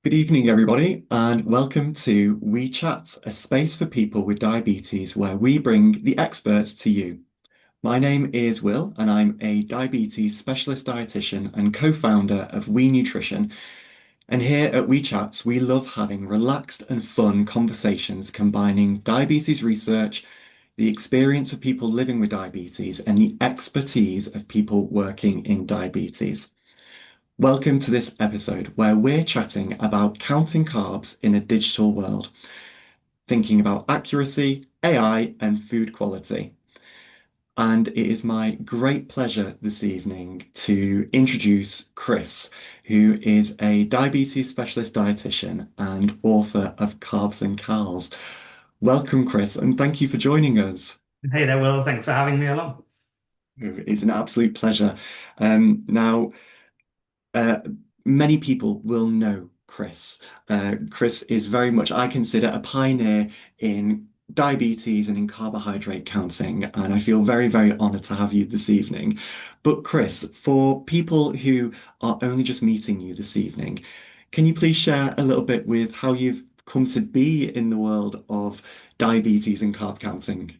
Good evening, everybody, and welcome to We Chat, a space for people with diabetes where we bring the experts to you. My name is Will, and I'm a diabetes specialist dietitian and co-founder of We Nutrition. And here at We Chats, we love having relaxed and fun conversations combining diabetes research, the experience of people living with diabetes, and the expertise of people working in diabetes. Welcome to this episode where we're chatting about counting carbs in a digital world, thinking about accuracy, AI, and food quality. And it is my great pleasure this evening to introduce Chris, who is a diabetes specialist dietitian and author of Carbs and Cals. Welcome, Chris, and thank you for joining us. Hey there, Will. Thanks for having me along. It's an absolute pleasure. Now, Uh, many people will know Chris. Chris is very much, I consider, a pioneer in diabetes and in carbohydrate counting, and I feel very, very honored to have you this evening. But Chris, for people who are only just meeting you this evening, can you please share a little bit with how you've come to be in the world of diabetes and carb counting?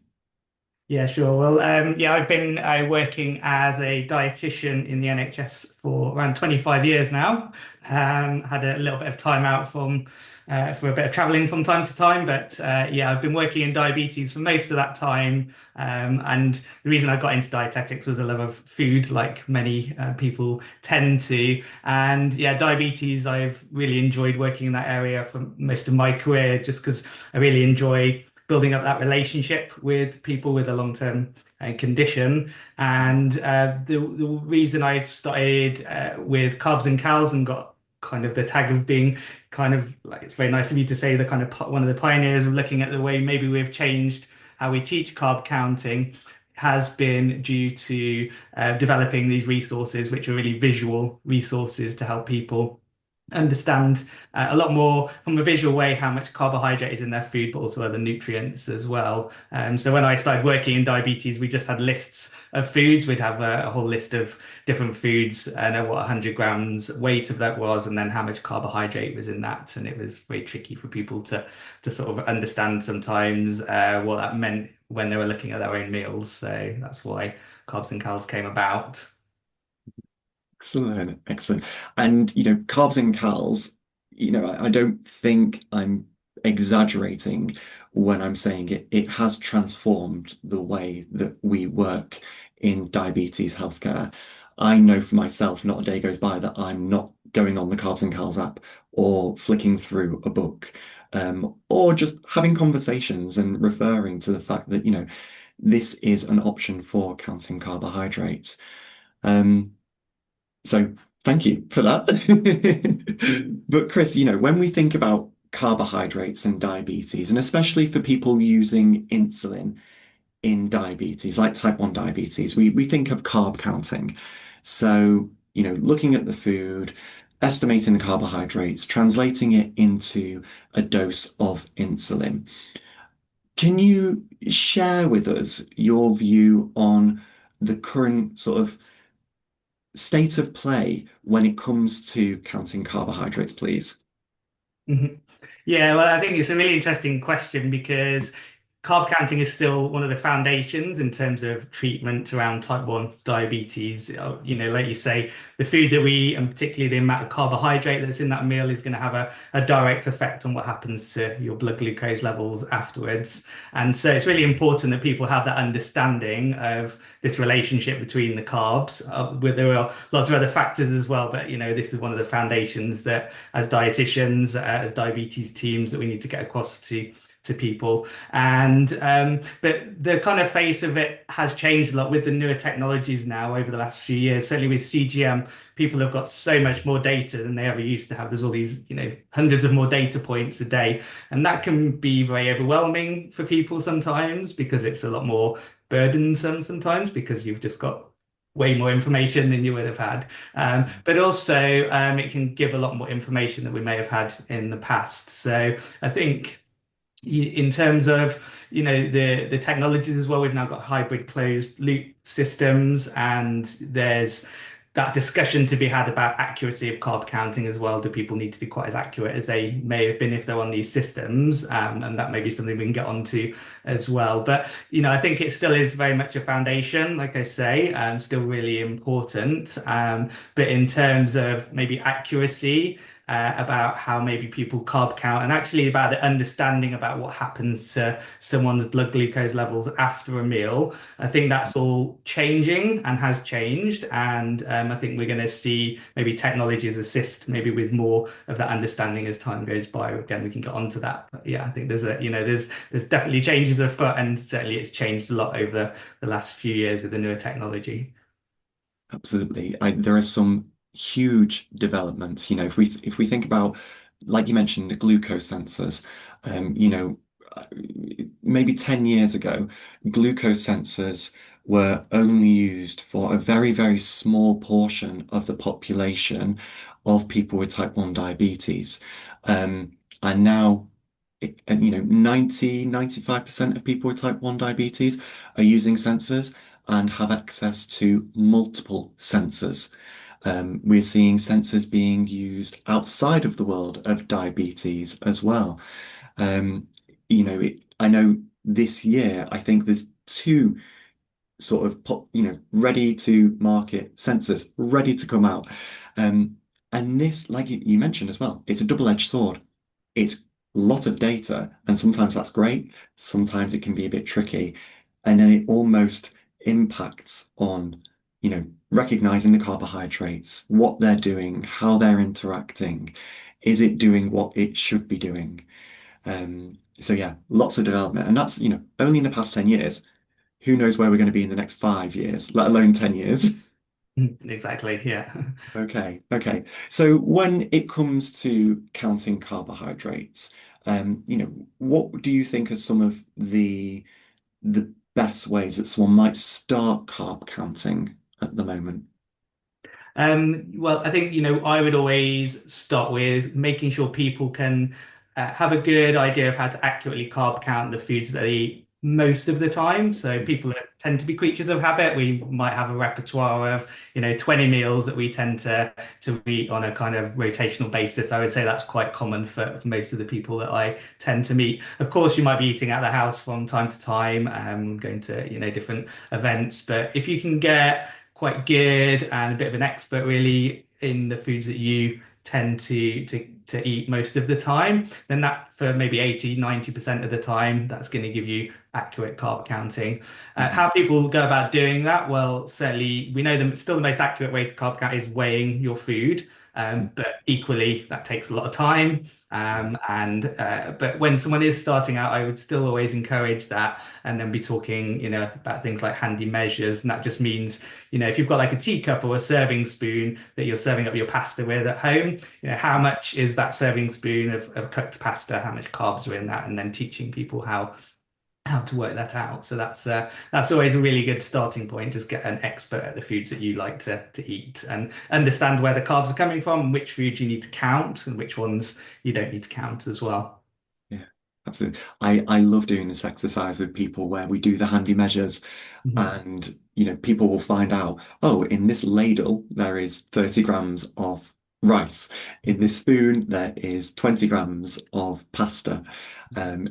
Yeah, sure. Well, yeah, I've been working as a dietitian in the NHS for around 25 years now. Had a little bit of time out from for a bit of traveling from time to time, but yeah, I've been working in diabetes for most of that time. And the reason I got into dietetics was a love of food, like many people tend to. And yeah, diabetes, I've really enjoyed working in that area for most of my career, just because I really enjoy building up that relationship with people with a long-term condition. And the reason I've started with Carbs and Cals and got kind of the tag of being kind of like, it's very nice of you to say, the kind of one of the pioneers of looking at the way maybe we've changed how we teach carb counting, has been due to developing these resources, which are really visual resources to help people understand a lot more from a visual way how much carbohydrate is in their food, but also other nutrients as well. So when I started working in diabetes, we just had lists of foods. We'd have a whole list of different foods and what 100 grams weight of that was, and then how much carbohydrate was in that. And it was very tricky for people to sort of understand sometimes what that meant when they were looking at their own meals. So that's why Carbs and Cals came about. Excellent, excellent. And carbs and cals, I don't think I'm exaggerating when I'm saying it has transformed the way that we work in diabetes healthcare. I know for myself, not a day goes by that I'm not going on the Carbs and Cals app or flicking through a book, or just having conversations and referring to the fact that, this is an option for counting carbohydrates. Um, so thank you for that. But Chris, when we think about carbohydrates and diabetes, and especially for people using insulin in diabetes, like type 1 diabetes, we think of carb counting. So, looking at the food, estimating the carbohydrates, translating it into a dose of insulin. Can you share with us your view on the current sort of state of play when it comes to counting carbohydrates, please? Mhm. Yeah, well, I think it's a really interesting question because carb counting is still one of the foundations in terms of treatment around type 1 diabetes. Like you say, the food that we eat, and particularly the amount of carbohydrate that's in that meal, is going to have a direct effect on what happens to your blood glucose levels afterwards. And so it's really important that people have that understanding of this relationship between the carbs. There are lots of other factors as well, but this is one of the foundations that as dietitians, as diabetes teams, that we need to get across to people. And but the kind of face of it has changed a lot with the newer technologies now over the last few years. Certainly with CGM, people have got so much more data than they ever used to have. There's all these, hundreds of more data points a day, and that can be very overwhelming for people sometimes because it's a lot more burdensome sometimes because you've just got way more information than you would have had. But also, it can give a lot more information than we may have had in the past. So I think in terms of the technologies as well, we've now got hybrid closed loop systems, and there's that discussion to be had about accuracy of carb counting as well. Do people need to be quite as accurate as they may have been if they're on these systems? And that may be something we can get onto as well. But I think it still is very much a foundation, like I say, still really important. But in terms of maybe accuracy, about how maybe people carb count and actually about the understanding about what happens to someone's blood glucose levels after a meal. I think that's all changing and has changed. And I think we're going to see maybe technologies assist maybe with more of that understanding as time goes by. Again, we can get onto that. But yeah, I think there's definitely changes afoot, and certainly it's changed a lot over the last few years with the newer technology. Absolutely. There are some huge developments. If we think about, like you mentioned, the glucose sensors, um, you know, uh, maybe 10 years ago, glucose sensors were only used for a very, very small portion of the population of people with type 1 diabetes. And now, 95% of people with type 1 diabetes are using sensors and have access to multiple sensors. We're seeing sensors being used outside of the world of diabetes as well. Um, I know this year, I think there's two sort of ready to market sensors ready to come out. Um, and this, like you mentioned as well, it's a double-edged sword. It's a lot of data, and sometimes that's great, sometimes it can be a bit tricky. And then it almost impacts on, recognizing the carbohydrates, what they're doing, how they're interacting. Is it doing what it should be doing? So yeah, lots of development. And that's, only in the past 10 years. Who knows where we're going to be in the next 5 years, let alone 10 years. Exactly. Yeah. Okay, okay. So when it comes to counting carbohydrates, what do you think are some of the best ways that someone might start carb counting at the moment? Well, I think, I would always start with making sure people can have a good idea of how to accurately carb count the foods that they eat most of the time. So people that tend to be creatures of habit, we might have a repertoire of, 20 meals that we tend to eat on a kind of rotational basis. I would say that's quite common for most of the people that I tend to meet. Of course, you might be eating at the house from time to time, going to, different events, but if you can get quite good and a bit of an expert really in the foods that you tend to eat most of the time, then that for maybe 80-90% of the time, that's going to give you accurate carb counting. Mhm. How people go about doing that? Well, certainly we know still the most accurate way to carb count is weighing your food. But equally, that takes a lot of time. Yeah. But when someone is starting out, I would still always encourage that, and then be talking, about things like handy measures. And that just means, if you've got like a teacup or a serving spoon that you're serving up your pasta with at home, how much is that serving spoon of cooked pasta? How much carbs are in that? And then teaching people how to work that out. So that's always a really good starting point. Just get an expert at the foods that you like to eat and understand where the carbs are coming from, which foods you need to count, and which ones you don't need to count as well. Yeah, absolutely. I love doing this exercise with people where we do the handy measures Mhm. and people will find out, oh, in this ladle there is 30 grams of rice. In this spoon there is 20 grams of pasta.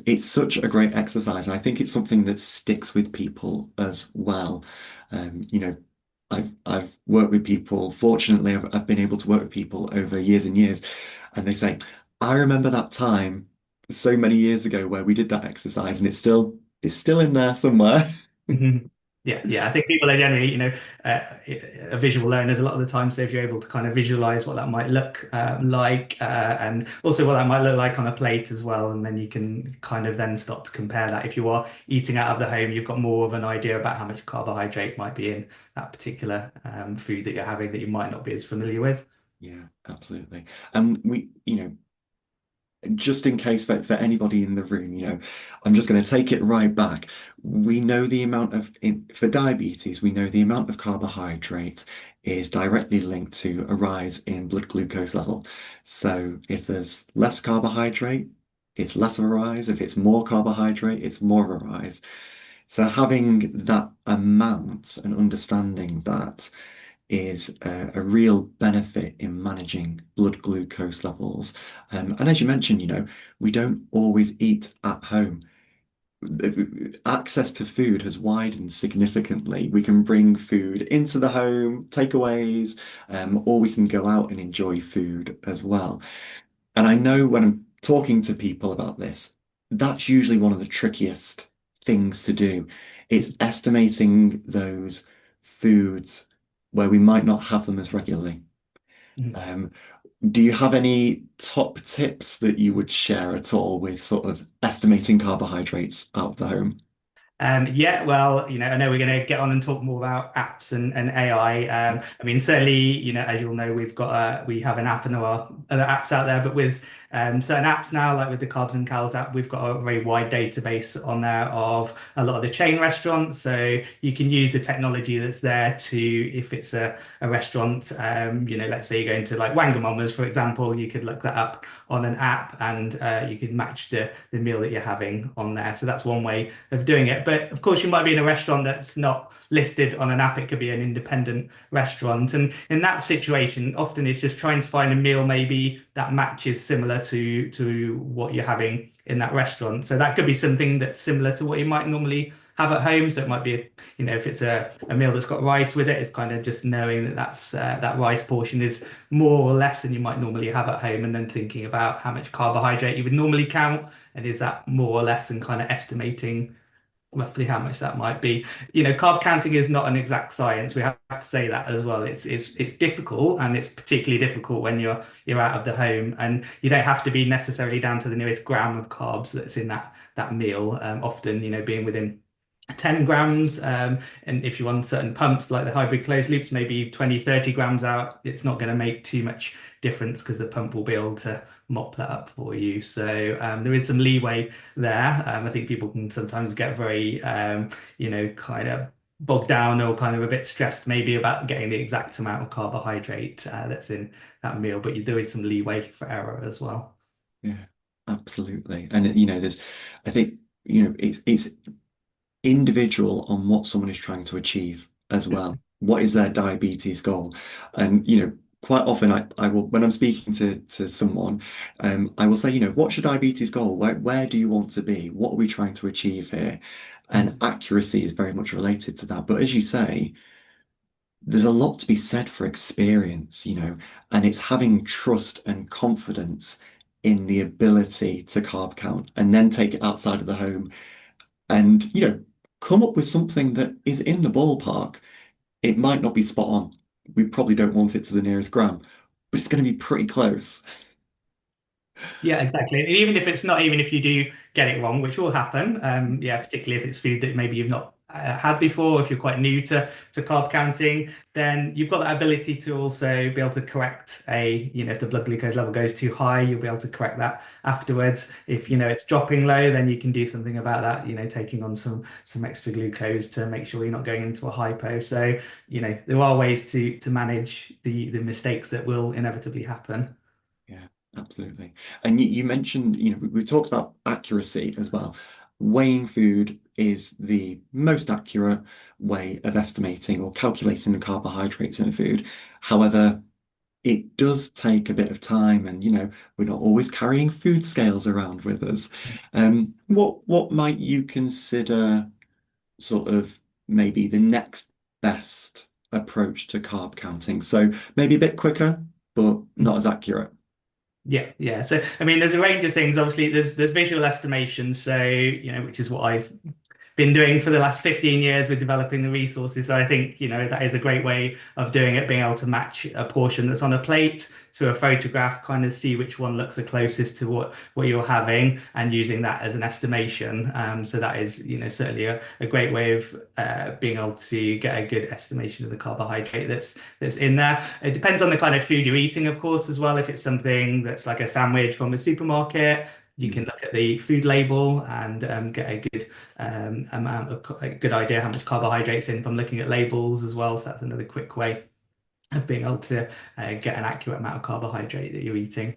It's such a great exercise, and I think it's something that sticks with people as well. Um, you know, I've worked with people. Fortunately, I've been able to work with people over years and years, and they say, I remember that time so many years ago where we did that exercise, and it's still in there somewhere. Mhm. Yeah, yeah. I think people are generally, visual learners a lot of the time. So if you're able to kind of visualize what that might look like, and also what that might look like on a plate as well, and then you can kind of then start to compare that. If you are eating out of the home, you've got more of an idea about how much carbohydrate might be in that particular food that you're having that you might not be as familiar with. Yeah, absolutely. And just in case for anybody in the room, I'm just going to take it right back. We know the amount for diabetes, we know the amount of carbohydrate is directly linked to a rise in blood glucose level. So if there's less carbohydrate, it's less of a rise. If it's more carbohydrate, it's more of a rise. So having that amount and understanding that is a real benefit in managing blood glucose levels. And as you mentioned, we don't always eat at home. Access to food has widened significantly. We can bring food into the home, takeaways, or we can go out and enjoy food as well. And I know when I'm talking to people about this, that's usually one of the trickiest things to do. It's estimating those foods where we might not have them as regularly. Um, do you have any top tips that you would share at all with sort of estimating carbohydrates out of the home? Yeah, well, I know we're going to get on and talk more about apps and AI. I mean, certainly, as you'll know, we have an app and there are other apps out there, but with certain apps now, like with the Carbs and Cals app, we've got a very wide database on there of a lot of the chain restaurants. So you can use the technology that's there to, if it's a restaurant, let's say you're going to like Wangamama's, for example, you could look that up on an app and you could match the meal that you're having on there. So that's one way of doing it. But of course, you might be in a restaurant that's not listed on an app. It could be an independent restaurant. And in that situation, often it's just trying to find a meal maybe that matches similar to what you're having in that restaurant. So that could be something that's similar to what you might normally have at home. So it might be, if it's a meal that's got rice with it, it's kind of just knowing that that rice portion is more or less than you might normally have at home, and then thinking about how much carbohydrate you would normally count, and is that more or less, and kind of estimating roughly how much that might be. Carb counting is not an exact science. We have to say that as well. It's difficult, and it's particularly difficult when you're out of the home, and you don't have to be necessarily down to the nearest gram of carbs that's in that meal. Often, being within 10 grams. And if you want certain pumps like the hybrid closed loops, maybe 20, 30 grams out, it's not going to make too much difference because the pump will be able to mop that up for you. So there is some leeway there. I think people can sometimes get very, kind of bogged down or kind of a bit stressed maybe about getting the exact amount of carbohydrate that's in that meal, but there is some leeway for error as well. Yeah, absolutely. And I think, it's individual on what someone is trying to achieve as well. What is their diabetes goal? And quite often I will when I'm speaking to someone, I will say, what's your diabetes goal? Where do you want to be? What are we trying to achieve here? And accuracy is very much related to that. But as you say, there's a lot to be said for experience, and it's having trust and confidence in the ability to carb count and then take it outside of the home and come up with something that is in the ballpark. It might not be spot on. We probably don't want it to the nearest gram, but it's going to be pretty close. Yeah, exactly. And even if it's not, even if you do get it wrong, which will happen, yeah, particularly if it's food that maybe you've not had before, if you're quite new to carb counting, then you've got that ability to also be able to correct if the blood glucose level goes too high, you'll be able to correct that afterwards. If it's dropping low, then you can do something about that, taking on some extra glucose to make sure you're not going into a hypo. So, there are ways to manage the mistakes that will inevitably happen. Yeah, absolutely. And you mentioned, we've talked about accuracy as well. Weighing food is the most accurate way of estimating or calculating the carbohydrates in a food. However, it does take a bit of time, and we're not always carrying food scales around with us. What might you consider sort of maybe the next best approach to carb counting? So maybe a bit quicker, but not as accurate. Yeah, yeah. So I mean, there's a range of things. Obviously, there's visual estimation. So which is what I've been doing for the last 15 years with developing the resources. So I think, that is a great way of doing it, being able to match a portion that's on a plate to a photograph, kind of see which one looks the closest to what you're having, and using that as an estimation. So that is, certainly a great way of being able to get a good estimation of the carbohydrate that's in there. It depends on the kind of food you're eating, of course, as well. If it's something that's like a sandwich from a supermarket, you can Mm, look at the food label and get a good amount of a good idea how much carbohydrates in from looking at labels as well. So that's another quick way of being able to get an accurate amount of carbohydrate that you're eating.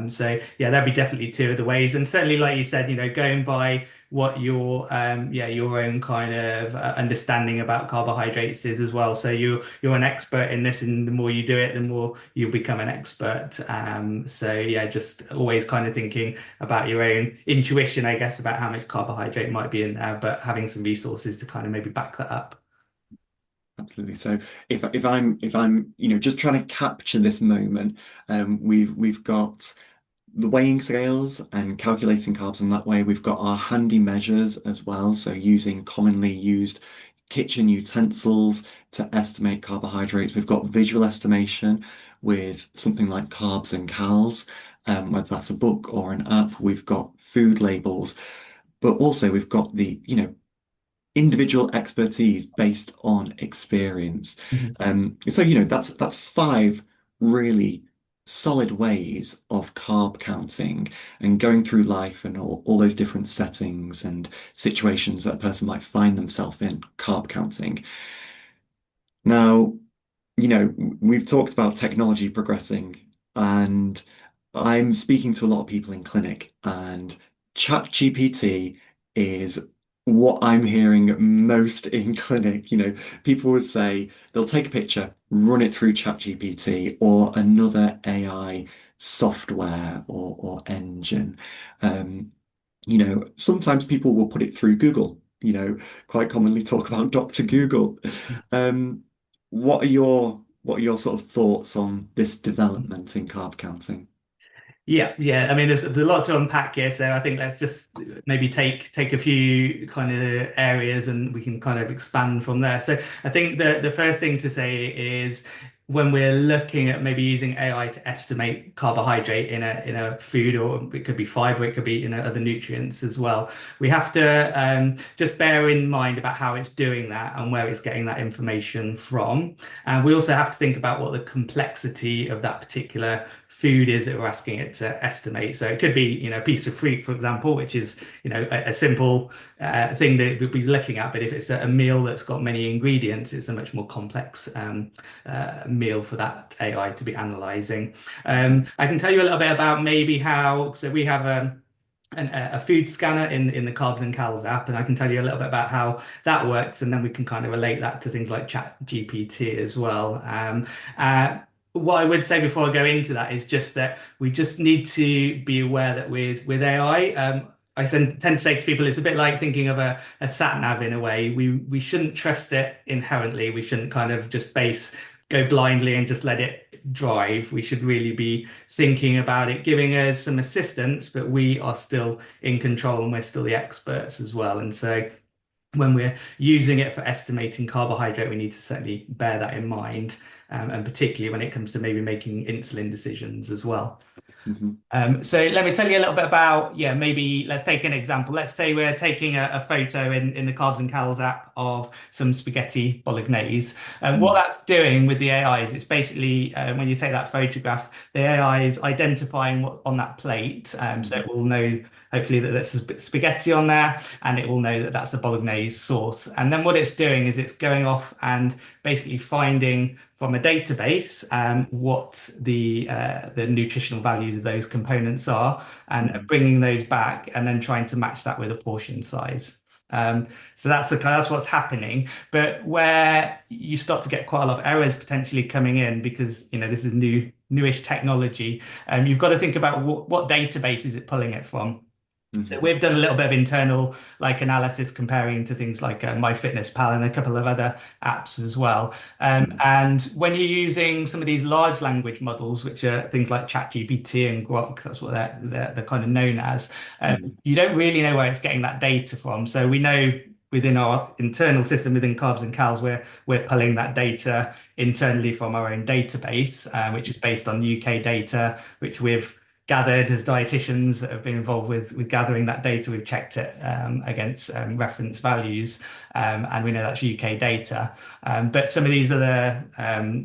So yeah, that'd be definitely two of the ways. And certainly, like you said, going by what your your own kind of understanding about carbohydrates is as well. So you're an expert in this, and the more you do it, the more you'll become an expert. So yeah, just always kind of thinking about your own intuition, I guess, about how much carbohydrate might be in there, but having some resources to kind of maybe back that up. Absolutely. So if I'm just trying to capture this moment, we've got the weighing scales and calculating carbs in that way. We've got our handy measures as well. So using commonly used kitchen utensils to estimate carbohydrates. We've got visual estimation with something like Carbs and Cals, whether that's a book or an app. We've got food labels, but also we've got the individual expertise based on experience. Mhm. So that's five really solid ways of carb counting and going through life and all those different settings and situations that a person might find themselves in carb counting. Now, we've talked about technology progressing, and I'm speaking to a lot of people in clinic, and ChatGPT is what I'm hearing most in clinic. People would say they'll take a picture, run it through ChatGPT or another AI software or engine. Sometimes people will put it through Google, quite commonly talk about Dr. Google. Um, what are your sort of thoughts on this development in carb counting? Yeah, yeah. I mean, there's a lot to unpack here, so I think let's just maybe take a few kind of areas and we can kind of expand from there. So I think the first thing to say is when we're looking at maybe using AI to estimate carbohydrate in a food, or it could be fiber, it could be other nutrients as well. We have to just bear in mind about how it's doing that and where it's getting that information from. And we also have to think about what the complexity of that particular food is that we're asking it to estimate. So it could be, a piece of fruit, for example, which is, a simple thing that we'd be looking at. But if it's a meal that's got many ingredients, it's a much more complex meal for that AI to be analyzing. I can tell you a little bit about maybe how, so we have a food scanner in the Carbs and Cals app, and I can tell you a little bit about how that works, and then we can kind of relate that to things like Chat GPT as well. What I would say before I go into that is just that we just need to be aware that with AI, I tend to say to people, it's a bit like thinking of a sat nav in a way. We shouldn't trust it inherently. We shouldn't kind of just go blindly and just let it drive. We should really be thinking about it, giving us some assistance, but we are still in control and we're still the experts as well. And so when we're using it for estimating carbohydrate, we need to certainly bear that in mind, and particularly when it comes to maybe making insulin decisions as well. Mhm. So let me tell you a little bit about, yeah, maybe let's take an example. Let's say we're taking a photo in the Carbs and Cals app of some spaghetti bolognese. And what Mm. that's doing with the AI is it's basically, when you take that photograph, the AI is identifying what's on that plate. So Mm. it will know, hopefully, that there's spaghetti on there, and it will know that that's a bolognese sauce. And then what it's doing is it's going off and basically finding from a database what the nutritional values of those components are, and Mm. bringing those back, and then trying to match that with a portion size. So that's what's happening. But where you start to get quite a lot of errors potentially coming in, because this is newish technology, you've got to think about what database is it pulling it from. So Mhm. we've done a little bit of internal analysis comparing to things like MyFitnessPal and a couple of other apps as well. Mm. And when you're using some of these large language models, which are things like ChatGPT and Grok, that's what they're kind of known as, Mm. you don't really know where it's getting that data from. So we know within our internal system within Carbs and Cals, we're pulling that data internally from our own database, which is based on UK data, which we've gathered as dietitians that have been involved with gathering that data. We've checked it against reference values, and we know that's UK data. But some of these other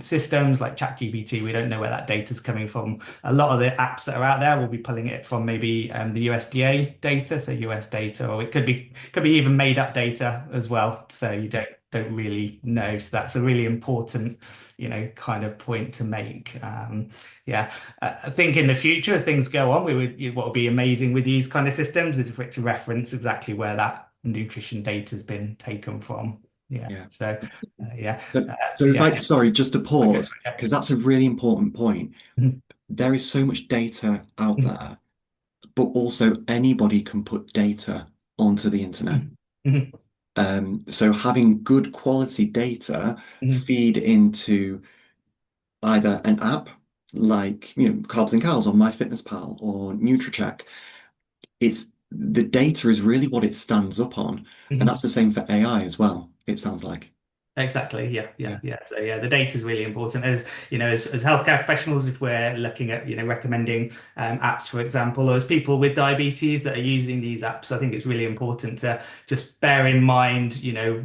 systems like ChatGPT, we don't know where that data is coming from. A lot of the apps that are out there will be pulling it from maybe the USDA data, so US data, or it could be even made up data as well. So you don't don't really know. So that's a really important, kind of point to make. Yeah, I think in the future, as things go on, what would be amazing with these kind of systems is for it to reference exactly where that nutrition data has been taken from. Yeah. Yeah. So, yeah, But uh, so if yeah. I, sorry, just to Okay. pause, because that's a really important point. Okay. There is so much data out Mhm. there, but also anybody can put data onto the internet. Mhm. Mhm. So having good quality data Mhm. feed into either an app like, Carbs and Cows on MyFitnessPal or NutriCheck. It's the data is really what it stands up on. And that's Mhm. the same for AI as well, it sounds like. Exactly. Yeah. Yeah. Yeah. Yeah. So yeah, the data is really important. As healthcare professionals, if we're looking at, recommending apps, for example, or as people with diabetes that are using these apps, I think it's really important to just bear in mind,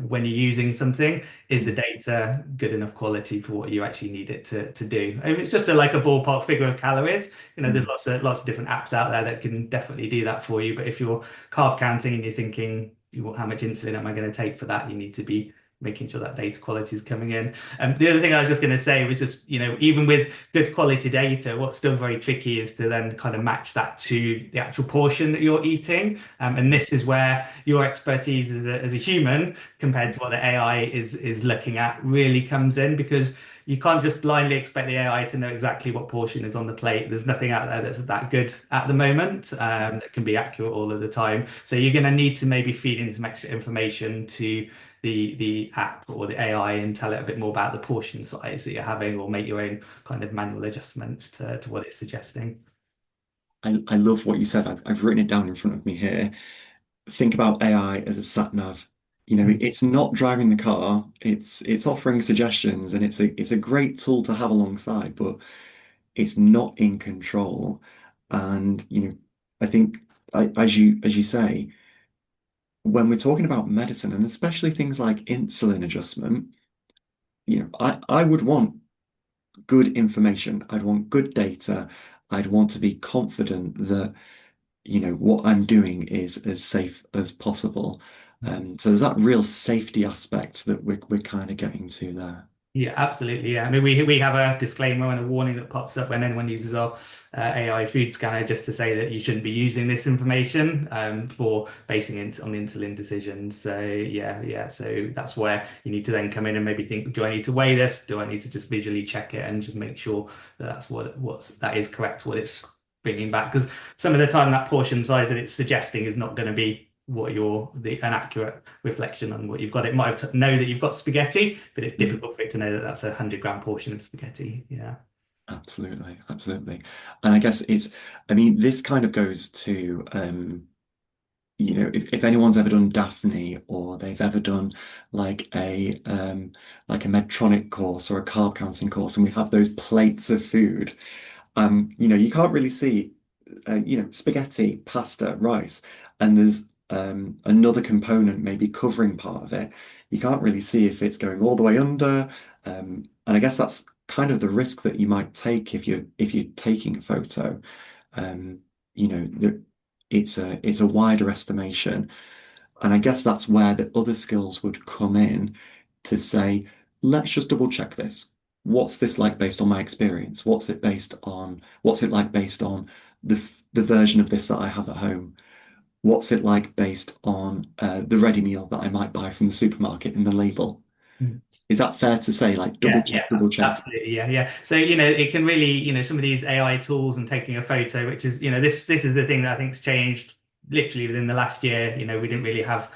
when you're using something, is the Mm, data good enough quality for what you actually need it to do? If it's just like a ballpark figure of calories, there's mm, lots of different apps out there that can definitely do that for you. But if you're carb counting and you're thinking, how much insulin am I going to take for that? You need to be making sure that data quality is coming in. The other thing I was just going to say was just, even with good quality data, what's still very tricky is to then kind of match that to the actual portion that you're eating. And this is where your expertise as a human compared to what the AI is looking at really comes in, because you can't just blindly expect the AI to know exactly what portion is on the plate. There's nothing out there that's that good at the moment, that can be accurate all of the time. So you're going to need to maybe feed in some extra information to the app or the AI and tell it a bit more about the portion size that you're having, or make your own kind of manual adjustments to what it's suggesting. I love what you said. I've written it down in front of me here. Think about AI as a sat nav. Mm. It's not driving the car. It's offering suggestions, and it's a great tool to have alongside, but it's not in control. And I think as you say, when we're talking about medicine, and especially things like insulin adjustment, I would want good information. I'd want good data. I'd want to be confident that what I'm doing is as safe as possible. So there's that real safety aspect that we're kind of getting to there. Yeah, absolutely. Yeah, I mean, we have a disclaimer and a warning that pops up when anyone uses our AI food scanner, just to say that you shouldn't be using this information for basing it on insulin decisions. So yeah, yeah. So that's where you need to then come in and maybe think, do I need to weigh this? Do I need to just visually check it and just make sure that that is correct, what it's bringing back? Because some of the time that portion size that it's suggesting is not going to be what an accurate reflection on what you've got. It might know that you've got spaghetti, but it's Mm, difficult for it to know that that's a 100-gram portion of spaghetti. Yeah. absolutely, absolutely. And I guess I mean, this kind of goes to, if anyone's ever done Daphne or they've ever done like a Medtronic course or a carb counting course, and we have those plates of food. You can't really see, spaghetti, pasta, rice, and there's another component maybe covering part of it. You can't really see if it's going all the way under, and I guess that's kind of the risk that you might take if you're taking a photo. Um, that it's a wider estimation, and I guess that's where the other skills would come in to say, let's just double check this. What's this like based on my experience? What's it like based on the version of this that I have at home? What's it like based on the ready meal that I might buy from the supermarket in the label? Mm. Is that fair to say, like double Yeah, check, yeah, double check? absolutely. Yeah, yeah. So, it can really, some of these AI tools and taking a photo, which is, this is the thing that I think's changed literally within the last year. We didn't really have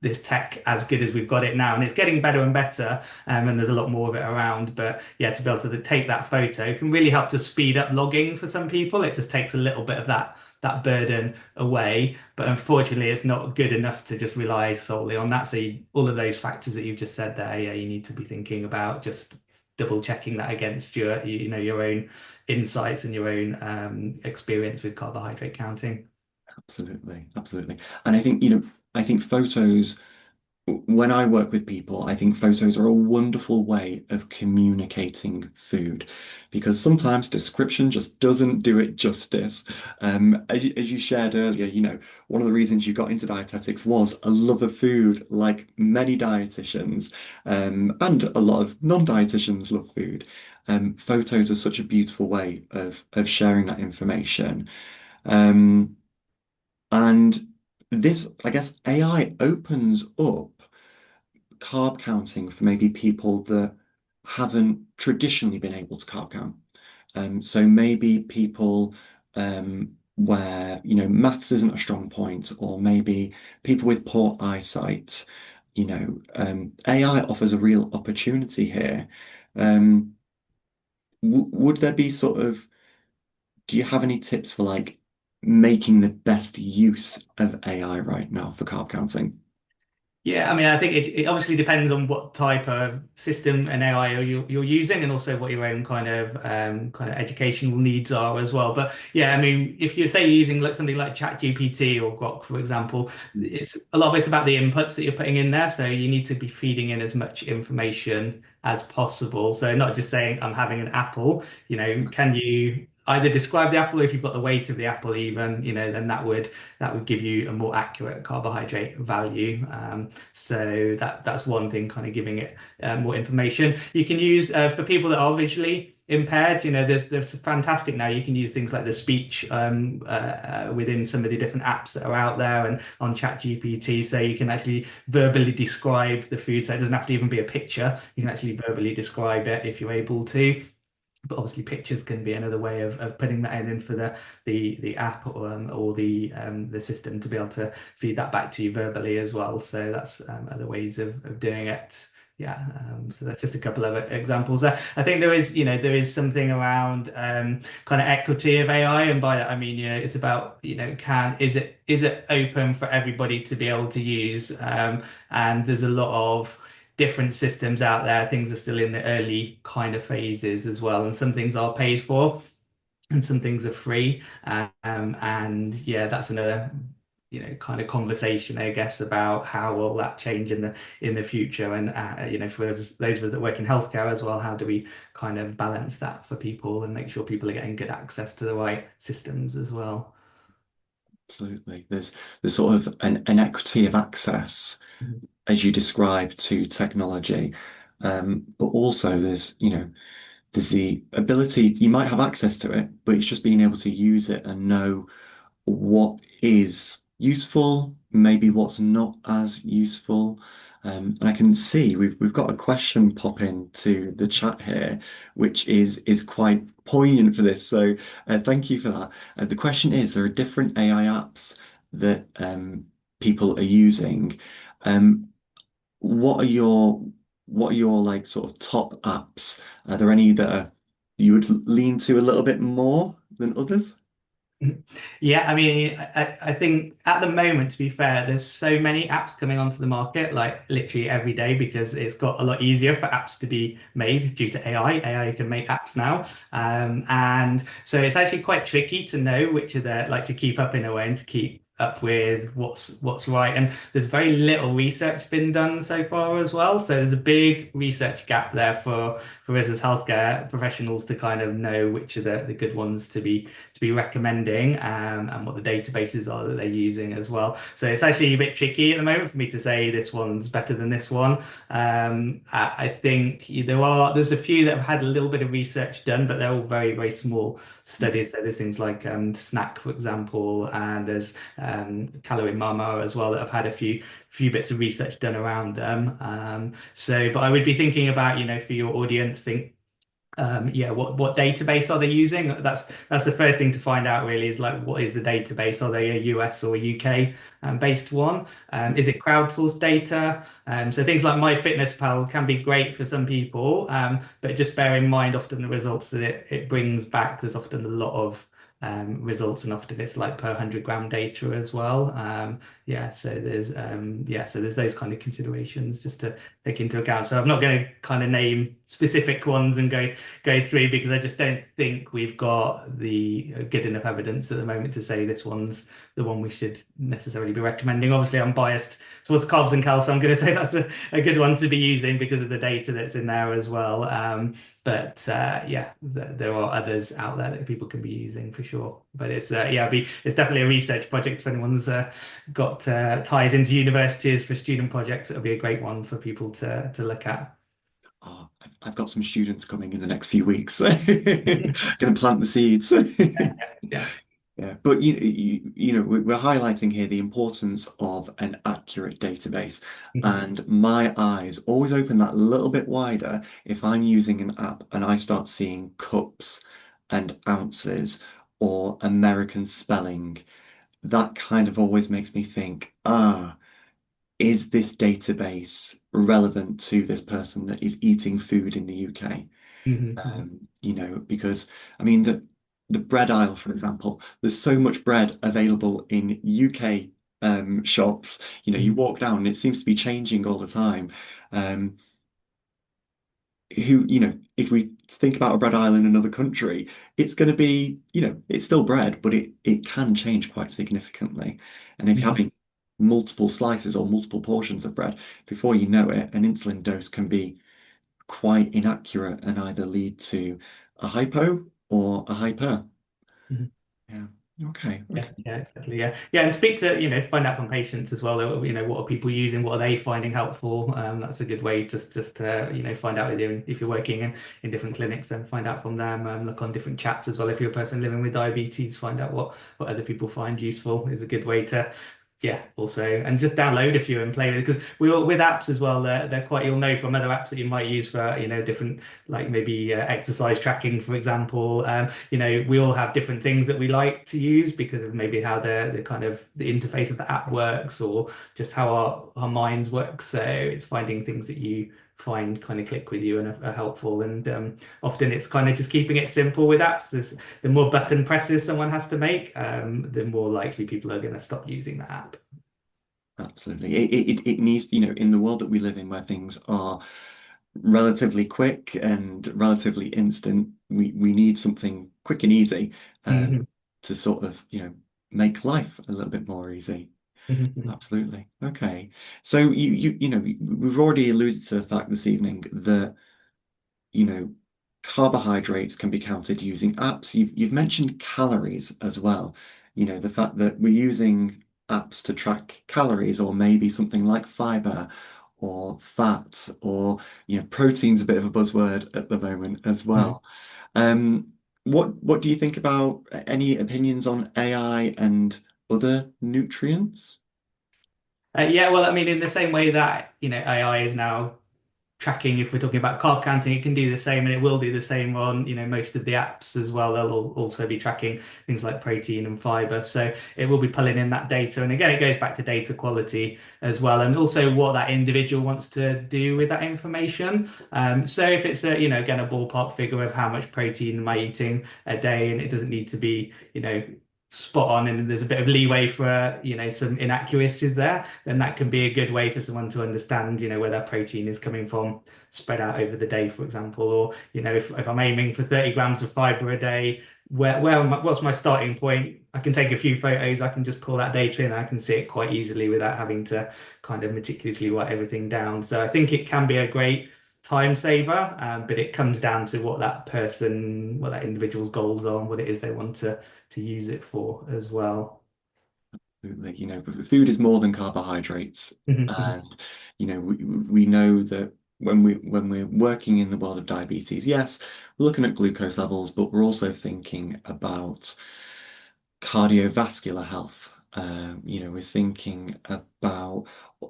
this tech as good as we've got it now, and it's getting better and better. And there's a lot more of it around. But yeah, to be able to take that photo can really help to speed up logging for some people. It just takes a little bit of that burden away. But unfortunately, it's not good enough to just rely solely on that. So all of those factors that you've just said there, yeah, you need to be thinking about just double checking that against your own insights and your own experience with carbohydrate counting. Absolutely, absolutely. And I think photos. when I work with people, I think photos are a wonderful way of communicating food because sometimes description just doesn't do it justice. As you shared earlier, one of the reasons you got into dietetics was a love of food, like many dietitians, and a lot of non-dietitians love food. Photos are such a beautiful way of sharing that information. Um, and this, I guess, AI opens up carb counting for maybe people that haven't traditionally been able to carb count. So maybe people where, maths isn't a strong point, or maybe people with poor eyesight, AI offers a real opportunity here. Um, w would there be sort of, do you have any tips for like making the best use of AI right now for carb counting? Yeah, I mean, I think it obviously depends on what type of system and AI you're using, and also what your own kind of educational needs are as well. But yeah, I mean, if you say you're using like something like ChatGPT or Grok, for example, it's a lot of it's about the inputs that you're putting in there. So you need to be feeding in as much information as possible. So not just saying I'm having an apple, can you either describe the apple, or if you've got the weight of the apple even, then that would give you a more accurate carbohydrate value. So that's one thing, kind of giving it more information. You can use for people that are visually impaired. There's fantastic now. You can use things like the speech within some of the different apps that are out there and on ChatGPT, so you can actually verbally describe the food. So it doesn't have to even be a picture. You can actually verbally describe it if you're able to. But obviously, pictures can be another way of putting that in for the app or the system to be able to feed that back to you verbally as well. So that's other ways of doing it. Yeah. So that's just a couple of examples there. I think there is something around kind of equity of AI, and by that I mean, it's about, can is it open for everybody to be able to use? And there's a lot of different systems out there. Things are still in the early kind of phases as well, and some things are paid for and some things are free. And yeah, that's another kind of conversation, I guess, about how will that change in the future. And for those of us that work in healthcare as well, how do we kind of balance that for people and make sure people are getting good access to the right systems as well? Absolutely. There's sort of an equity of access Mhm. as you describe to technology. But also there's the ability, you might have access to it, but it's just being able to use it and know what is useful, maybe what's not as useful. And I can see we've got a question pop into the chat here, which is quite poignant for this. So thank you for that. The question is, there are different AI apps that people are using. Um, what are your like sort of top apps? Are there any that you would lean to a little bit more than others? Yeah, I mean, I think at the moment, to be fair, there's so many apps coming onto the market, like literally every day, because it's got a lot easier for apps to be made due to AI. AI can make apps now. And so it's actually quite tricky to know which are the, like, to keep up in a way and to keep up with what's right. And there's very little research been done so far as well. So there's a big research gap there for us as healthcare professionals to kind of know which are the good ones to be recommending, and what the databases are that they're using as well. So it's actually a bit tricky at the moment for me to say this one's better than this one. I think there's a few that have had a little bit of research done, but they're all very, very small studies. So there's things like Snack, for example, and there's Calorie Mama as well that have had a few bits of research done around them. But I would be thinking about, for your audience, think yeah, what database are they using? That's the first thing to find out really, is like, what is the database? Are they a US or a UK based one? Is it crowdsourced data? So things like MyFitnessPal can be great for some people, but just bear in mind often the results that it brings back. There's often a lot of results, and often it's like per 100 gram data as well. Yeah, so there's those kind of considerations just to take into account. So I'm not going to kind of name specific ones and go through because I just don't think we've got the good enough evidence at the moment to say this one's the one we should necessarily be recommending. Obviously, I'm biased towards carbs and cal, so I'm going to say that's a good one to be using because of the data that's in there as well. But yeah, there are others out there that people can be using for sure. But it's definitely a research project if anyone's got ties into universities for student projects. It'll be a great one for people to look at. Oh, I've got some students coming in the next few weeks. Going to plant the seeds. Yeah. Yeah, but we're highlighting here the importance of an accurate database, Mhm. and my eyes always open that little bit wider if I'm using an app and I start seeing cups and ounces or American spelling. That kind of always makes me think, is this database relevant to this person that is eating food in the UK? Mhm. Mhm. Because I mean the bread aisle, for example, there's so much bread available in UK shops. You Mhm. walk down and it seems to be changing all the time. Um, if we think about a bread aisle in another country, it's going to be, it's still bread, but it can change quite significantly. And if you're Mhm. having multiple slices or multiple portions of bread, before you know it, an insulin dose can be quite inaccurate and either lead to a hypo or a hyper. Mhm. Yeah. Okay. Yeah, Okay. yeah, exactly. Yeah, yeah, and speak to, find out from patients as well. What are people using? What are they finding helpful? That's a good way just to, find out with you. If you're working in different clinics, then find out from them. Look on different chats as well. If you're a person living with diabetes, find out what other people find useful is a good way to, yeah, also, and just download a few and play with it because we all with apps as well. They're quite you'll know from other apps that you might use for different like maybe exercise tracking, for example. We all have different things that we like to use because of maybe how the kind of the interface of the app works or just how our minds work. So it's finding things that you find kind of click with you and are helpful. And often it's kind of just keeping it simple with apps. The more button presses someone has to make, the more likely people are going to stop using the app. Absolutely. It needs, in the world that we live in where things are relatively quick and relatively instant, we need something quick and easy Mhm. to sort of, make life a little bit more easy. Mhm. Absolutely. Okay. So we've already alluded to the fact this evening that you know, carbohydrates can be counted using apps. You've mentioned calories as well. The fact that we're using apps to track calories, or maybe something like fibre or fat, or protein's a bit of a buzzword at the moment as Mhm. well. Um, what do you think about any opinions on AI and other nutrients? Yeah, well, I mean, in the same way that, AI is now tracking, if we're talking about carb counting, it can do the same and it will do the same on, most of the apps as well. They'll also be tracking things like protein and fiber. So it will be pulling in that data. And again, it goes back to data quality as well. And also what that individual wants to do with that information. So if it's again, a ballpark figure of how much protein am I eating a day, and it doesn't need to be, spot on and there's a bit of leeway for some inaccuracies there, then that can be a good way for someone to understand where their protein is coming from spread out over the day, for example. Or if I'm aiming for 30 grams of fiber a day, what's my starting point? I can take a few photos, I can just pull that data in, I can see it quite easily without having to kind of meticulously write everything down. So I think it can be a great time saver, but it comes down to what that individual's goals are and what it is they want to use it for as well. Absolutely. Food is more than carbohydrates, Mhm. and we know that when we're working in the world of diabetes, yes, we're looking at glucose levels, but we're also thinking about cardiovascular health. We're thinking about,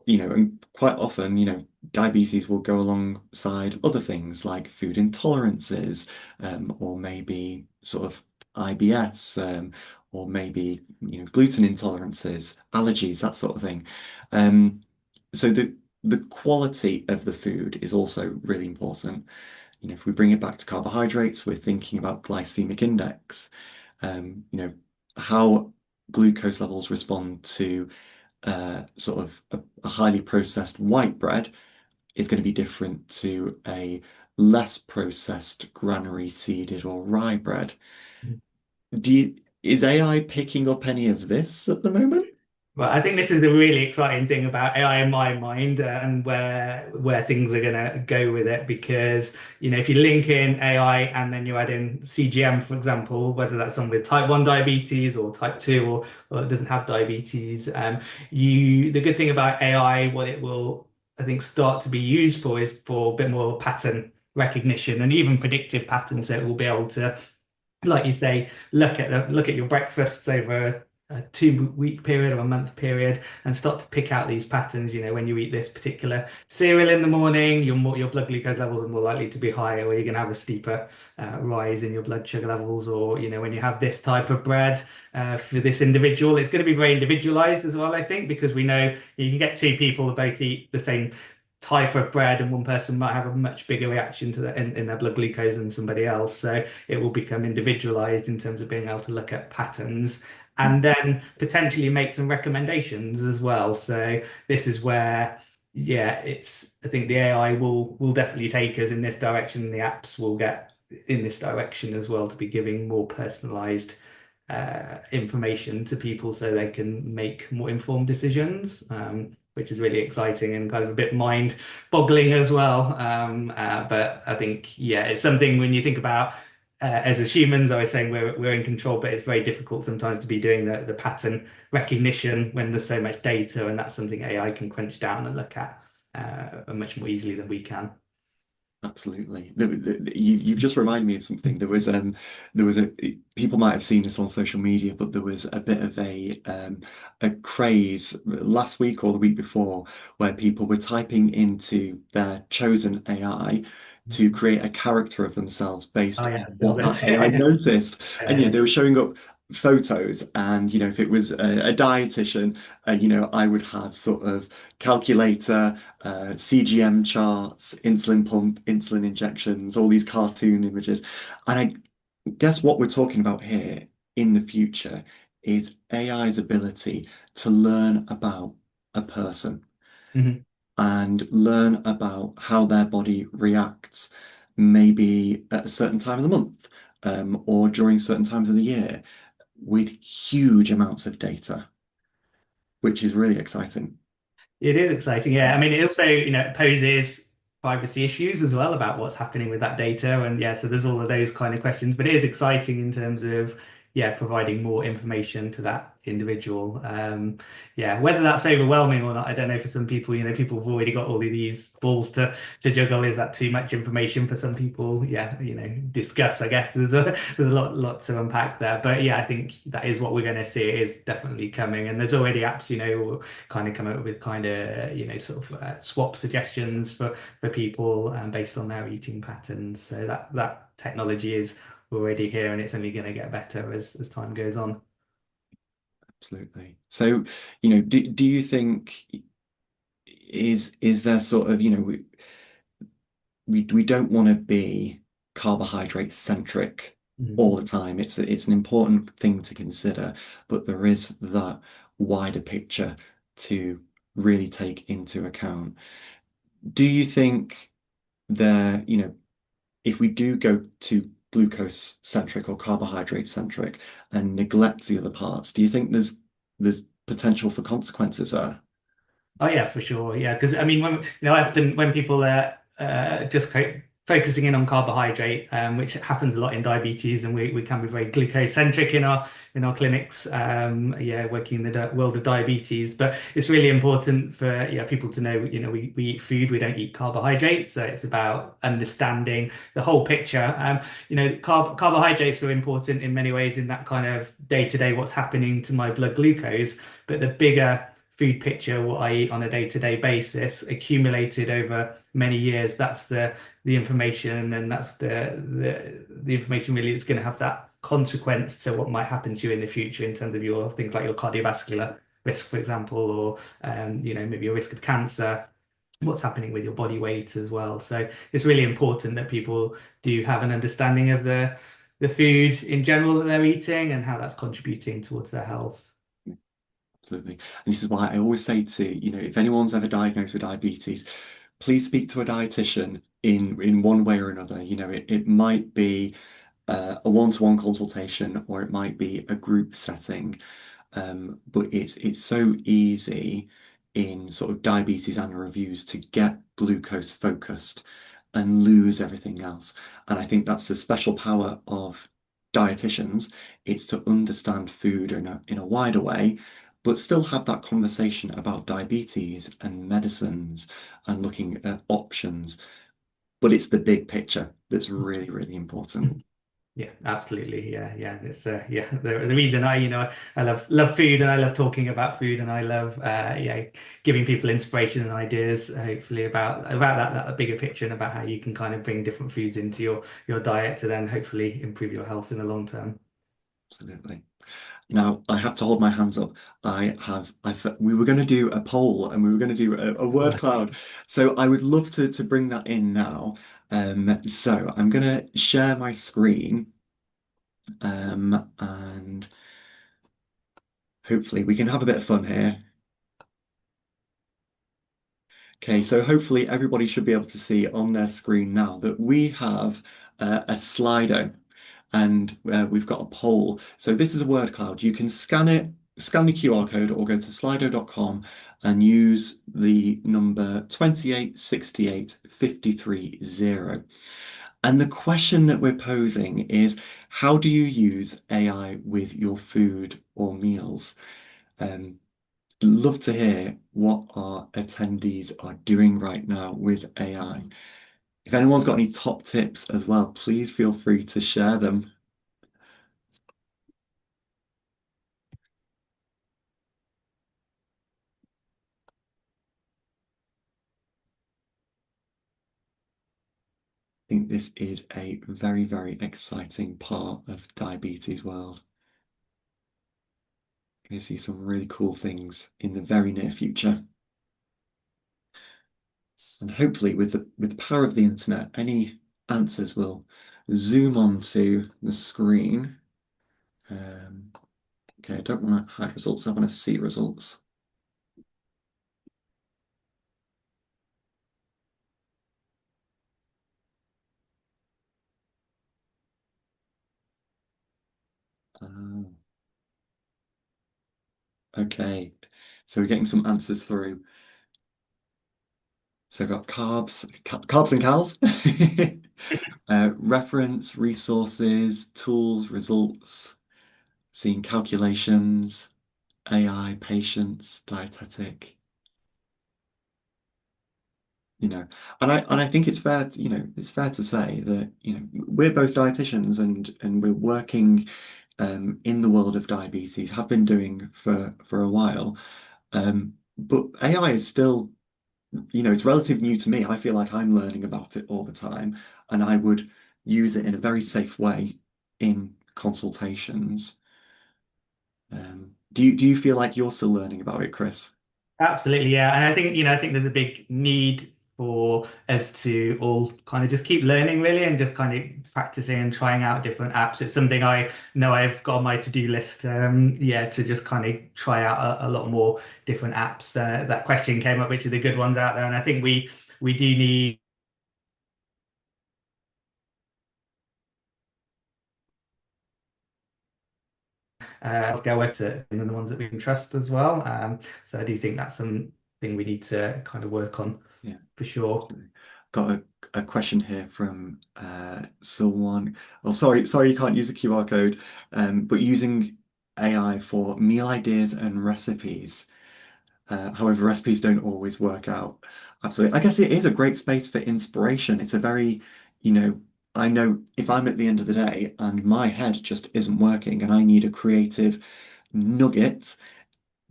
and quite often, diabetes will go alongside other things like food intolerances, or maybe sort of IBS, or maybe, gluten intolerances, allergies, that sort of thing. Um, so the quality of the food is also really important. If we bring it back to carbohydrates, we're thinking about glycemic index, how glucose levels respond to sort of a highly processed white bread is going to be different to a less processed granary seeded or rye bread. Is AI picking up any of this at the moment? Well, I think this is the really exciting thing about AI in my mind, and where things are gonna go with it. Because if you link in AI and then you add in CGM, for example, whether that's someone with type 1 diabetes or type 2 or doesn't have diabetes, the good thing about AI, what it will, I think, start to be used for is for a bit more pattern recognition and even predictive patterns. So it will be able to, like you say, look at your breakfasts over a 2 week period or a month period and start to pick out these patterns. When you eat this particular cereal in the morning, your blood glucose levels are more likely to be higher, or you're going to have a steeper rise in your blood sugar levels. Or when you have this type of bread for this individual, it's going to be very individualized as well, I think, because we know you can get two people that both eat the same type of bread, and one person might have a much bigger reaction to that in their blood glucose than somebody else. So it will become individualized in terms of being able to look at patterns and then potentially make some recommendations as well. So this is where, yeah, I think the AI will definitely take us in this direction. The apps will get in this direction as well, to be giving more personalized information to people so they can make more informed decisions, which is really exciting and kind of a bit mind-boggling as well. But I think, yeah, it's something when you think about as humans, I was saying we're in control, but it's very difficult sometimes to be doing the pattern recognition when there's so much data, and that's something AI can crunch down and look at much more easily than we can. Absolutely. You've just reminded me of something. There was a people might have seen this on social media, but there was a bit of a craze last week or the week before where people were typing into their chosen AI to create a character of themselves based Oh on yeah, I saw what this. that AI noticed. And Yeah. they were showing up photos, and if it was a dietitian, I would have sort of calculator, CGM charts, insulin pump, insulin injections, all these cartoon images. And I guess what we're talking about here in the future is AI's ability to learn about a person Mhm. and learn about how their body reacts, maybe at a certain time of the month, or during certain times of the year, with huge amounts of data, which is really exciting. It is exciting, yeah. I mean, it also, it poses privacy issues as well about what's happening with that data. And yeah, so there's all of those kind of questions, but it is exciting in terms of, yeah, providing more information to that individual. Yeah, whether that's overwhelming or not, I don't know. For some people, people have already got all of these balls to juggle. Is that too much information for some people? Yeah, discuss, I guess. There's a lot to unpack there. But yeah, I think that is what we're going to see. It is definitely coming. And there's already apps, kind of come up with kind of sort of swap suggestions for people based on their eating patterns. So that technology is already here, and it's only going to get better as time goes on. Absolutely. So, do you think is there sort of, we don't want to be carbohydrate centric Mhm. all the time. It's an important thing to consider, but there is that wider picture to really take into account. Do you think there, if we do go to glucose centric or carbohydrate centric and neglect the other parts, do you think there's potential for consequences there? Oh yeah, for sure. Yeah, because I mean, often when people are just focusing in on carbohydrate, which happens a lot in diabetes, and we can be very glucose centric in our clinics. Yeah, working in the world of diabetes, but it's really important for people to know. We eat food, we don't eat carbohydrates, so it's about understanding the whole picture. Carbohydrates are important in many ways in that kind of day-to-day what's happening to my blood glucose, but the bigger food picture, what I eat on a day-to-day basis, accumulated over many years. That's the information, and that's the information really that's going to have that consequence to what might happen to you in the future in terms of your things like your cardiovascular risk, for example, or maybe your risk of cancer, what's happening with your body weight as well. So it's really important that people do have an understanding of the food in general that they're eating and how that's contributing towards their health. Absolutely. And this is why I always say if anyone's ever diagnosed with diabetes, please speak to a dietitian in one way or another. It might be a one-to-one consultation or it might be a group setting. But it's so easy in sort of diabetes annual reviews to get glucose focused and lose everything else. And I think that's the special power of dietitians. It's to understand food in a wider way, but still have that conversation about diabetes and medicines and looking at options. But it's the big picture that's really, really important. Yeah, absolutely. Yeah, yeah. It's yeah, the reason I love food and I love talking about food and I love yeah, giving people inspiration and ideas hopefully about that bigger picture and about how you can kind of bring different foods into your diet to then hopefully improve your health in the long term. Absolutely. Now, I have to hold my hands up. We were going to do a poll and we were going to do a word cloud. So I would love to bring that in now. So I'm going to share my screen and hopefully we can have a bit of fun here. Okay, so hopefully everybody should be able to see on their screen now that we have a Slido and we've got a poll. So this is a word cloud. You can scan the QR code or go to slido.com and use the number 2868530. And the question that we're posing is, how do you use AI with your food or meals? Um, Love to hear what our attendees are doing right now with AI. If anyone's got any top tips as well, please feel free to share them. I think this is a very, very exciting part of diabetes world. Going to see some really cool things in the very near future. And hopefully with the power of the internet, any answers will zoom onto the screen. Okay, I don't want to hide results, I want to see results. Uh, okay, so we're getting some answers through. So I've got carbs and cals, reference, resources, tools, results, seeing calculations, AI, patience, dietetic, you know, and I think it's fair, it's fair to say that, we're both dietitians and we're working in the world of diabetes, have been doing for a while. But AI is still, it's relatively new to me. I feel like I'm learning about it all the time, and I would use it in a very safe way in consultations. Do you feel like you're still learning about it, Chris? Absolutely, yeah. And I think, I think there's a big need for us to all kind of just keep learning really and just kind of practicing and trying out different apps. It's something I know I've got on my to-do list, yeah, to just kind of try out a lot more different apps. That question came up, which are the good ones out there. And I think we do need healthcare workers and the ones that we can trust as well. So I do think that's something we need to kind of work on Yeah, for sure. absolutely. Got a question here from someone. Oh, sorry, you can't use a QR code, but using AI for meal ideas and recipes. However, recipes don't always work out. Absolutely. I guess it is a great space for inspiration. It's a very, you know, I know if I'm at the end of the day and my head just isn't working and I need a creative nugget,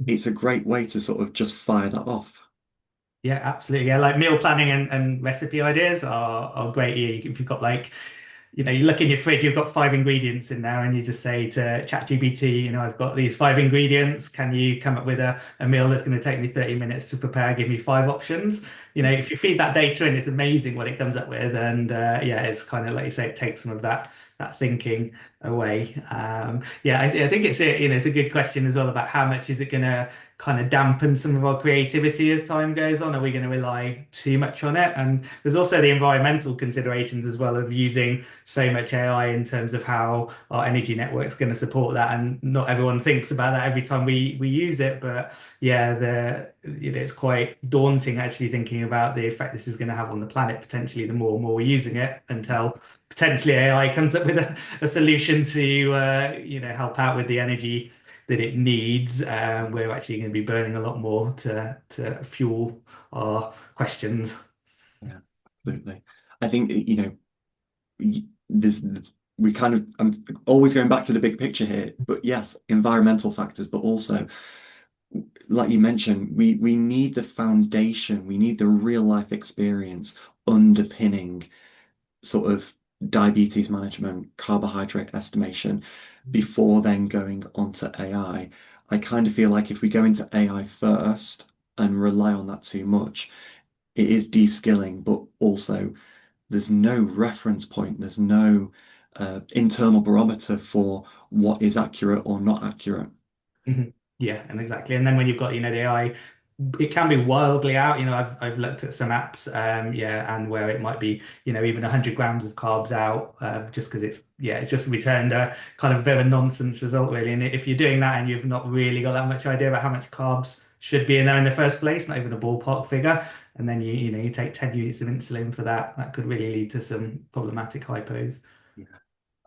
it's a great way to sort of just fire that off. Yeah, absolutely. Yeah, like meal planning and recipe ideas are great. If you've got like you look in your fridge, you've got five ingredients in there, and you just say to ChatGPT, I've got these five ingredients. Can you come up with a meal that's going to take me 30 minutes to prepare? Give me five options. If you feed that data in, it's amazing what it comes up with. And yeah, it's kind of like you say, it takes some of that thinking away. Yeah, I think it's a good question as well about how much is it going to kind of dampen some of our creativity as time goes on? Are we going to rely too much on it? And there's also the environmental considerations as well of using so much AI in terms of how our energy network's going to support that. And not everyone thinks about that every time we use it. But yeah, it's quite daunting actually thinking about the effect this is going to have on the planet potentially the more and more we're using it until potentially AI comes up with a solution to help out with the energy that it needs. We're actually going to be burning a lot more to fuel our questions. Yeah, absolutely. I think, there's we kind of I'm always going back to the big picture here, but yes, environmental factors, but also, like you mentioned, we need the foundation, we need the real life experience underpinning sort of diabetes management, carbohydrate estimation before then going onto AI. I kind of feel like if we go into AI first and rely on that too much, it is de-skilling, but also there's no reference point, there's no internal barometer for what is accurate or not accurate. Mhm. Yeah, and exactly. And then when you've got, the AI, it can be wildly out. I've looked at some apps, yeah, and where it might be, even 100 grams of carbs out, just because it's just returned a kind of a bit of a nonsense result, really. And if you're doing that and you've not really got that much idea about how much carbs should be in there in the first place, not even a ballpark figure, and then you take 10 units of insulin for that, that could really lead to some problematic hypos. Yeah,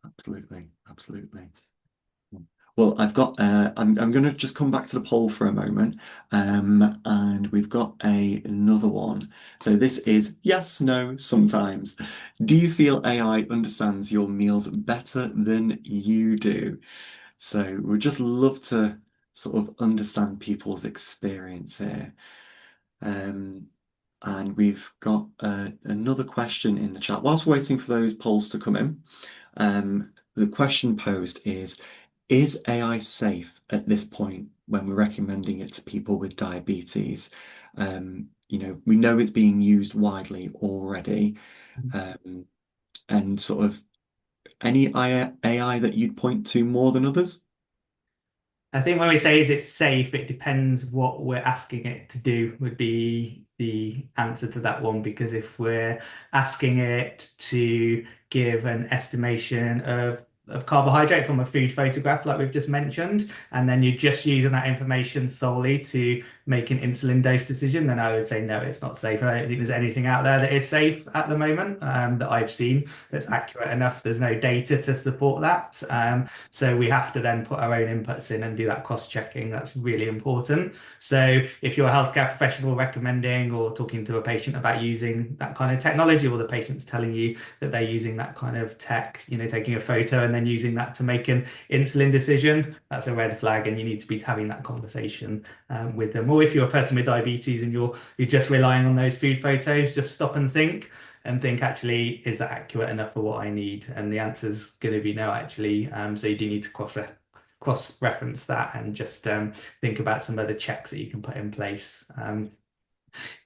absolutely, absolutely. Well, I'm going to just come back to the poll for a moment, and we've got another one. So this is yes, no, sometimes. Do you feel AI understands your meals better than you do? So we'd just love to sort of understand people's experience here. Um, and we've got another question in the chat. Whilst waiting for those polls to come in, the question posed is AI safe at this point when we're recommending it to people with diabetes? We know it's being used widely already, um, and sort of any AI that you'd point to more than others? I think when we say is it safe, it depends what we're asking it to do would be the answer to that one. Because if we're asking it to give an estimation of carbohydrate from a food photograph, like we've just mentioned, and then you're just using that information solely to make an insulin dose decision, then I would say no, it's not safe. I don't think there's anything out there that is safe at the moment that I've seen that's accurate enough. There's no data to support that. So we have to then put our own inputs in and do that cross-checking. That's really important. So if you're a healthcare professional recommending or talking to a patient about using that kind of technology, or the patient's telling you that they're using that kind of tech, taking a photo and then using that to make an insulin decision, that's a red flag, and you need to be having that conversation with them. Or if you're a person with diabetes and you're just relying on those food photos, just stop and think, actually, is that accurate enough for what I need? And the answer's going to be no, actually. So you do need to cross-reference that and just think about some other checks that you can put in place.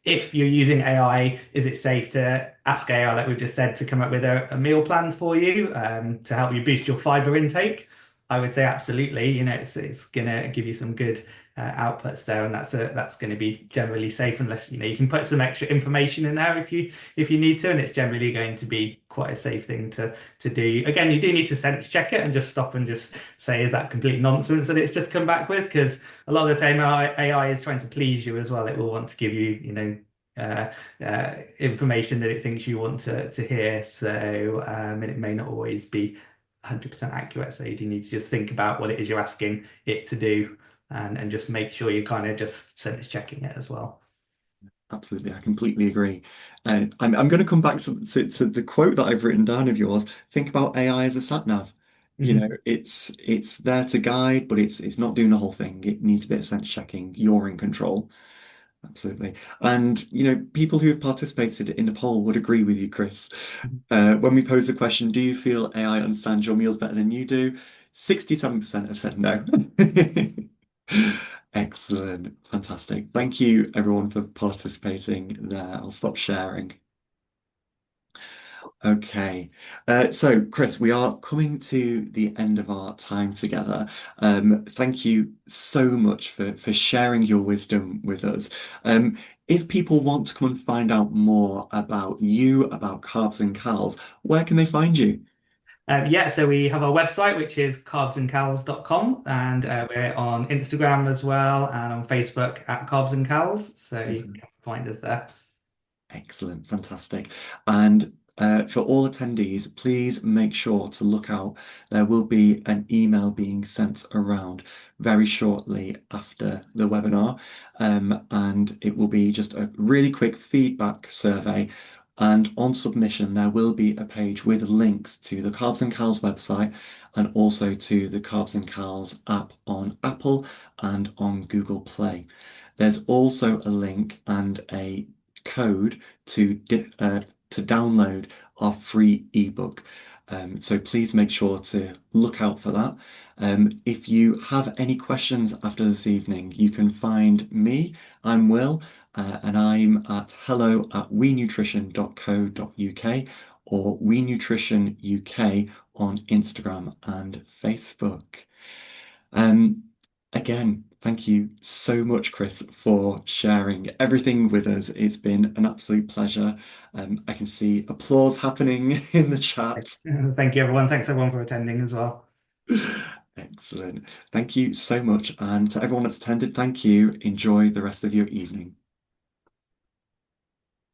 If you're using AI, is it safe to ask AI, like we've just said, to come up with a meal plan for you to help you boost your fiber intake? I would say absolutely. It's gonna give you some good outputs there, and that's going to be generally safe, unless you can put some extra information in there if you need to, and it's generally going to be quite a safe thing to do. Again, you do need to sense check it and just stop and just say, is that complete nonsense that it's just come back with? Because a lot of the time AI is trying to please you as well. It will want to give you, information that it thinks you want to hear. So, and it may not always be 100% accurate. So you do need to just think about what it is you're asking it to do, and just make sure you're kind of just sense checking it as well. Absolutely, I completely agree. I'm going to come back to the quote that I've written down of yours. Think about AI as a sat nav. Mhm. It's there to guide, but it's not doing the whole thing. It needs a bit of sense checking. You're in control. Absolutely. And, people who have participated in the poll would agree with you, Chris. When we pose the question, do you feel AI understands your meals better than you do? 67% have said no. Excellent. Fantastic. Thank you, everyone, for participating there. I'll stop sharing. Okay. So, Chris, we are coming to the end of our time together. Thank you so much for sharing your wisdom with us. If people want to come and find out more about you, about Carbs and Cals, where can they find you? Yeah, so we have our website, which is carbsandcals.com, and we're on Instagram as well and on Facebook at Carbs and Cals, so you Mhm. can find us there. Excellent, fantastic. And for all attendees, please make sure to look out. There will be an email being sent around very shortly after the webinar. And it will be just a really quick feedback survey. And on submission, there will be a page with links to the Carbs and Cows website and also to the Carbs and Cows app on Apple and on Google Play. There's also a link and a code to download our free ebook. So please make sure to look out for that. If you have any questions after this evening, you can find me. I'm Will, and I'm at hello@wenutrition.co.uk or We Nutrition UK on Instagram and Facebook. Um, Again, thank you so much, Chris, for sharing everything with us. It's been an absolute pleasure. I can see applause happening in the chat. Thank you, everyone. Thanks, everyone, for attending as well. Excellent. Thank you so much. And to everyone that's attended, thank you. Enjoy the rest of your evening.